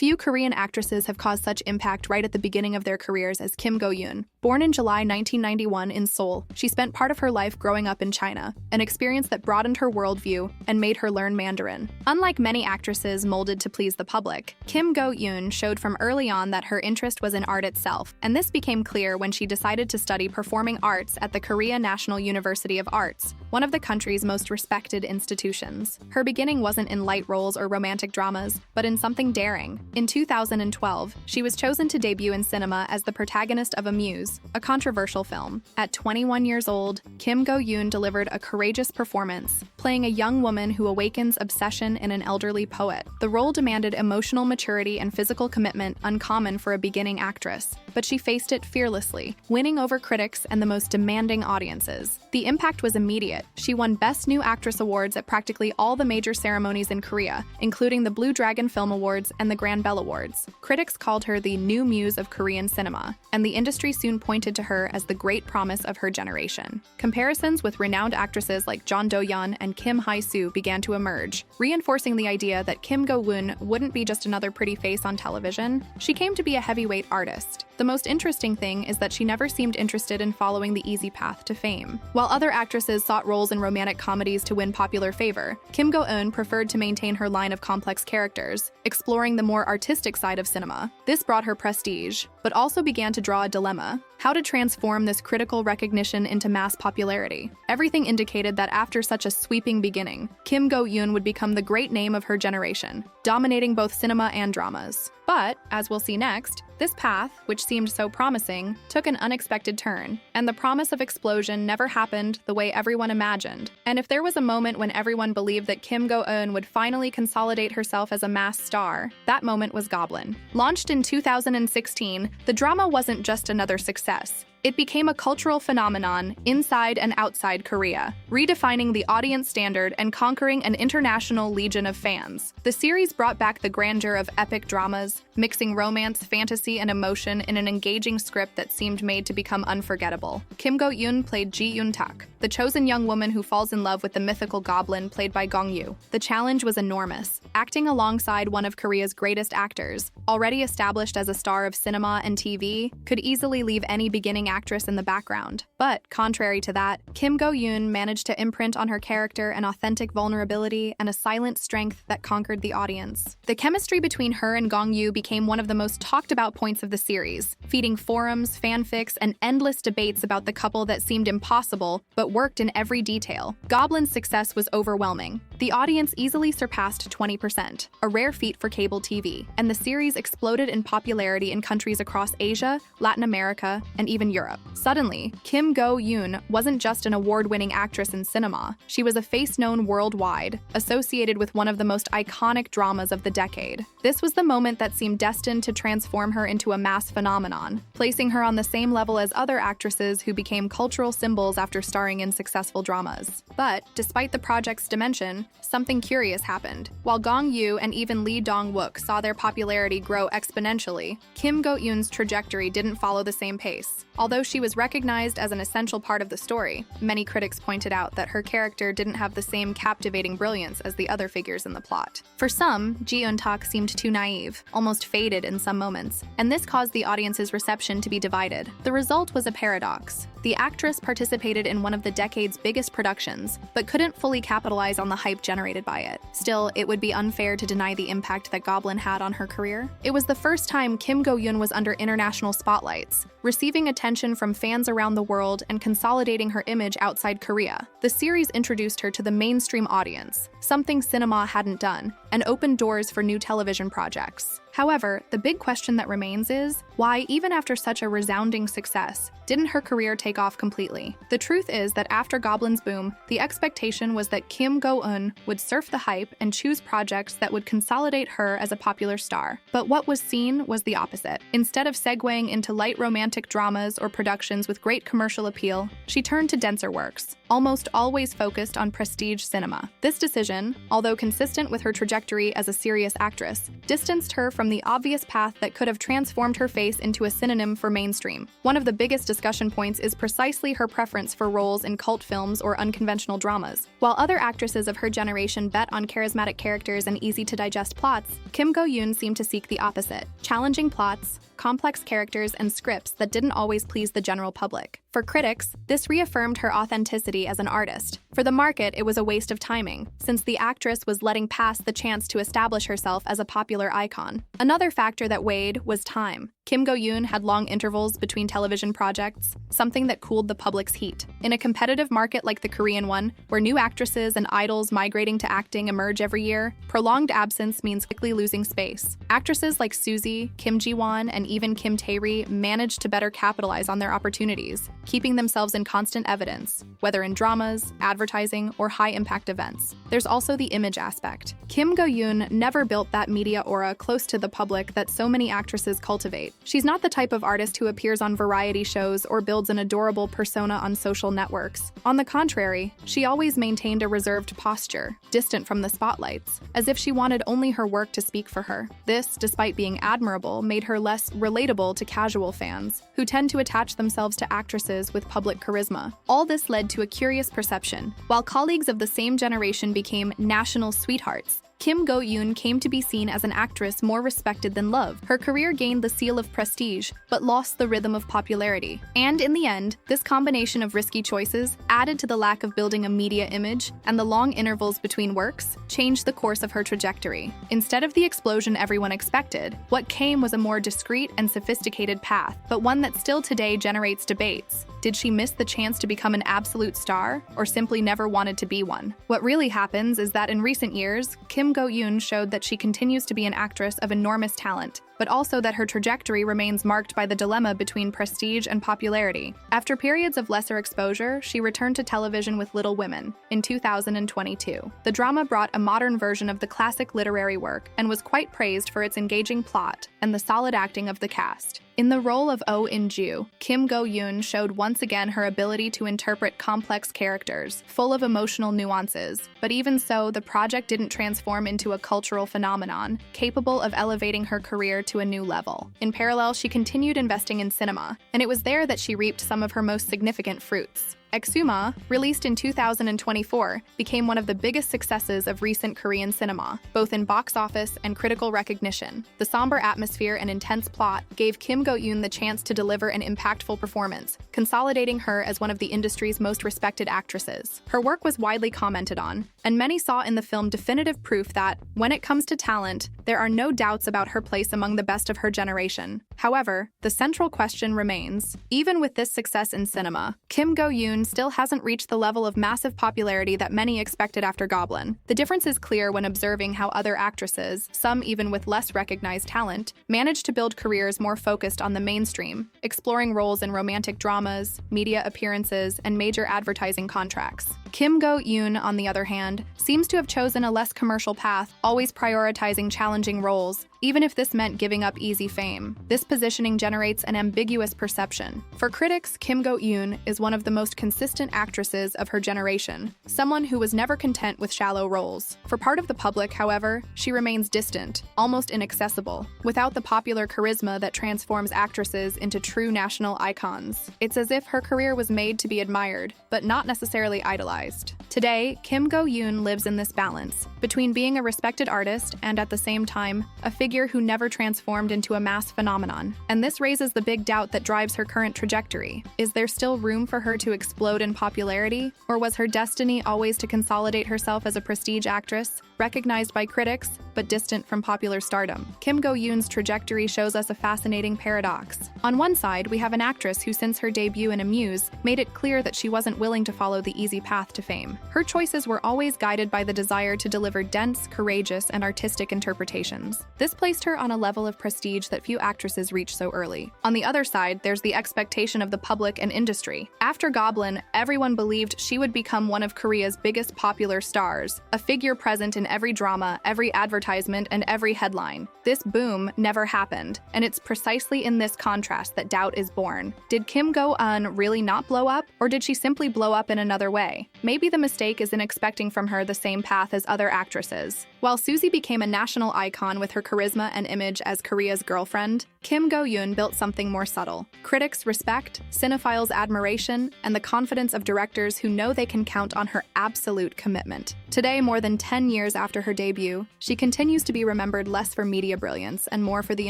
Few Korean actresses have caused such impact right at the beginning of their careers as Kim Go-eun. Born in July 1991 in Seoul, she spent part of her life growing up in China, an experience that broadened her worldview and made her learn Mandarin. Unlike many actresses molded to please the public, Kim Go-eun showed from early on that her interest was in art itself, and this became clear when she decided to study performing arts at the Korea National University of Arts, one of the country's most respected institutions. Her beginning wasn't in light roles or romantic dramas, but in something daring. In 2012, she was chosen to debut in cinema as the protagonist of Amuse, a controversial film. At 21 years old, Kim Go-eun delivered a courageous performance, playing a young woman who awakens obsession in an elderly poet. The role demanded emotional maturity and physical commitment uncommon for a beginning actress, but she faced it fearlessly, winning over critics and the most demanding audiences. The impact was immediate. She won Best New Actress awards at practically all the major ceremonies in Korea, including the Blue Dragon Film Awards and the Grand Bell Awards. Critics called her the new muse of Korean cinema, and the industry soon pointed to her as the great promise of her generation. Comparisons with renowned actresses like Jeon Do-yeon and Kim Hae-soo began to emerge, reinforcing the idea that Kim Go-eun wouldn't be just another pretty face on television. She came to be a heavyweight artist. The most interesting thing is that she never seemed interested in following the easy path to fame. While other actresses sought roles in romantic comedies to win popular favor, Kim Go-eun preferred to maintain her line of complex characters, exploring the more artistic side of cinema. This brought her prestige, but also began to draw a dilemma: how to transform this critical recognition into mass popularity. Everything indicated that after such a sweeping beginning, Kim Go-eun would become the great name of her generation, dominating both cinema and dramas. But, as we'll see next, this path, which seemed so promising, took an unexpected turn, and the promise of explosion never happened the way everyone imagined. And if there was a moment when everyone believed that Kim Go-eun would finally consolidate herself as a mass star, that moment was Goblin. Launched in 2016, the drama wasn't just another success. It became a cultural phenomenon inside and outside Korea, redefining the audience standard and conquering an international legion of fans. The series brought back the grandeur of epic dramas, mixing romance, fantasy, and emotion in an engaging script that seemed made to become unforgettable. Kim Go-eun played Ji-yoon-tak, the chosen young woman who falls in love with the mythical Goblin played by Gong-yoo. The challenge was enormous, acting alongside one of Korea's greatest actors, already established as a star of cinema and TV, could easily leave any beginning actress in the background. But, contrary to that, Kim Go-eun managed to imprint on her character an authentic vulnerability and a silent strength that conquered the audience. The chemistry between her and Gong-yoo became one of the most talked about points of the series, feeding forums, fanfics, and endless debates about the couple that seemed impossible, but worked in every detail. Goblin's success was overwhelming. The audience easily surpassed 20%, a rare feat for cable TV, and the series exploded in popularity in countries across Asia, Latin America, and even Europe. Suddenly, Kim Go-eun wasn't just an award-winning actress in cinema. She was a face known worldwide, associated with one of the most iconic dramas of the decade. This was the moment that seemed destined to transform her into a mass phenomenon, placing her on the same level as other actresses who became cultural symbols after starring in successful dramas. But, despite the project's dimension, something curious happened. While Gong-yoo and even Lee Dong-wook saw their popularity grow exponentially, Kim Go-eun's trajectory didn't follow the same pace. Although she was recognized as an essential part of the story, many critics pointed out that her character didn't have the same captivating brilliance as the other figures in the plot. For some, Ji-yoon-tak seemed too naive, almost faded in some moments, and this caused the audience's reception to be divided. The result was a paradox. The actress participated in one of the decade's biggest productions, but couldn't fully capitalize on the hype generated by it. Still, it would be unfair to deny the impact that Goblin had on her career. It was the first time Kim Go-eun was under international spotlights, receiving attention from fans around the world and consolidating her image outside Korea. The series introduced her to the mainstream audience, something cinema hadn't done, and opened doors for new television projects. However, the big question that remains is, why, even after such a resounding success, didn't her career take off completely? The truth is that after Goblin's boom, the expectation was that Kim Go-eun would surf the hype and choose projects that would consolidate her as a popular star. But what was seen was the opposite. Instead of segueing into light romantic dramas or productions with great commercial appeal, she turned to denser works. almost always focused on prestige cinema. This decision, although consistent with her trajectory as a serious actress, distanced her from the obvious path that could have transformed her face into a synonym for mainstream. One of the biggest discussion points is precisely her preference for roles in cult films or unconventional dramas. While other actresses of her generation bet on charismatic characters and easy-to-digest plots, Kim Go-eun seemed to seek the opposite: challenging plots, complex characters, and scripts that didn't always please the general public. For critics, this reaffirmed her authenticity as an artist. For the market, it was a waste of timing, since the actress was letting pass the chance to establish herself as a popular icon. Another factor that weighed was time. Kim Go-eun had long intervals between television projects, something that cooled the public's heat. In a competitive market like the Korean one, where new actresses and idols migrating to acting emerge every year, prolonged absence means quickly losing space. Actresses like Suzy, Kim Ji-won, and even Kim Tae-ri managed to better capitalize on their opportunities, keeping themselves in constant evidence, whether in dramas, advertising, or high-impact events. There's also the image aspect. Kim Go-eun never built that media aura close to the public that so many actresses cultivate. She's not the type of artist who appears on variety shows or builds an adorable persona on social networks. On the contrary, she always maintained a reserved posture, distant from the spotlights, as if she wanted only her work to speak for her. This, despite being admirable, made her less relatable to casual fans, who tend to attach themselves to actresses with public charisma. All this led to a curious perception. While colleagues of the same generation became national sweethearts, Kim Go-eun came to be seen as an actress more respected than loved. Her career gained the seal of prestige, but lost the rhythm of popularity. And in the end, this combination of risky choices, added to the lack of building a media image and the long intervals between works, changed the course of her trajectory. Instead of the explosion everyone expected, what came was a more discreet and sophisticated path, but one that still today generates debates. Did she miss the chance to become an absolute star, or simply never wanted to be one? What really happens is that in recent years, Kim Go-eun showed that she continues to be an actress of enormous talent, but also that her trajectory remains marked by the dilemma between prestige and popularity. After periods of lesser exposure, she returned to television with Little Women in 2022. The drama brought a modern version of the classic literary work and was quite praised for its engaging plot and the solid acting of the cast. In the role of Oh In-ju, Kim Go-eun showed once again her ability to interpret complex characters, full of emotional nuances. But even so, the project didn't transform into a cultural phenomenon, capable of elevating her career to a new level. In parallel, she continued investing in cinema, and it was there that she reaped some of her most significant fruits. Exuma, released in 2024, became one of the biggest successes of recent Korean cinema, both in box office and critical recognition. The somber atmosphere and intense plot gave Kim Go-eun the chance to deliver an impactful performance, consolidating her as one of the industry's most respected actresses. Her work was widely commented on, and many saw in the film definitive proof that, when it comes to talent, there are no doubts about her place among the best of her generation. However, the central question remains. Even with this success in cinema, Kim Go-eun still hasn't reached the level of massive popularity that many expected after Goblin. The difference is clear when observing how other actresses, some even with less recognized talent, managed to build careers more focused on the mainstream, exploring roles in romantic dramas, media appearances, and major advertising contracts. Kim Go-eun, on the other hand, seems to have chosen a less commercial path, always prioritizing challenging roles, even if this meant giving up easy fame. This positioning generates an ambiguous perception. For critics, Kim Go-eun is one of the most consistent actresses of her generation, someone who was never content with shallow roles. For part of the public, however, she remains distant, almost inaccessible, without the popular charisma that transforms actresses into true national icons. It's as if her career was made to be admired, but not necessarily idolized. Today, Kim Go-eun lives in this balance, between being a respected artist and, at the same time, a figure who never transformed into a mass phenomenon. And this raises the big doubt that drives her current trajectory. Is there still room for her to explode in popularity, or was her destiny always to consolidate herself as a prestige actress, recognized by critics, but distant from popular stardom? Kim Go-eun's trajectory shows us a fascinating paradox. On one side, we have an actress who, since her debut in Amuse, made it clear that she wasn't willing to follow the easy path to fame. Her choices were always guided by the desire to deliver dense, courageous, and artistic interpretations. This placed her on a level of prestige that few actresses reach so early. On the other side, there's the expectation of the public and industry. After Goblin, everyone believed she would become one of Korea's biggest popular stars, a figure present in every drama, every advertisement, and every headline. This boom never happened, and it's precisely in this contrast that doubt is born. Did Kim Go-eun really not blow up, or did she simply blow up in another way? Maybe the mistake is in expecting from her the same path as other actresses. While Suzy became a national icon with her charisma and image as Korea's girlfriend, Kim Go-eun built something more subtle. Critics' respect, cinephiles' admiration, and the confidence of directors who know they can count on her absolute commitment. Today, more than 10 years after her debut, she continues to be remembered less for media brilliance and more for the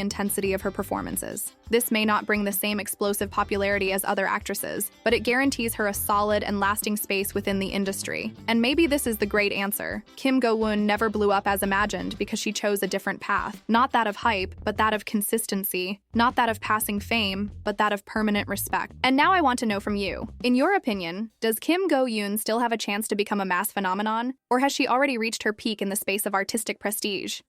intensity of her performances. This may not bring the same explosive popularity as other actresses, but it guarantees her a solid and lasting space within the industry. And maybe this is the great answer. Kim Go-eun never blew up as imagined because she chose a different path. Not that of hype, but that of consistency. Not that of passing fame, but that of permanent respect. And now I want to know from you. In your opinion, does Kim Go-eun still have a chance to become a mass phenomenon? Or has she already reached her peak in the space of artistic prestige?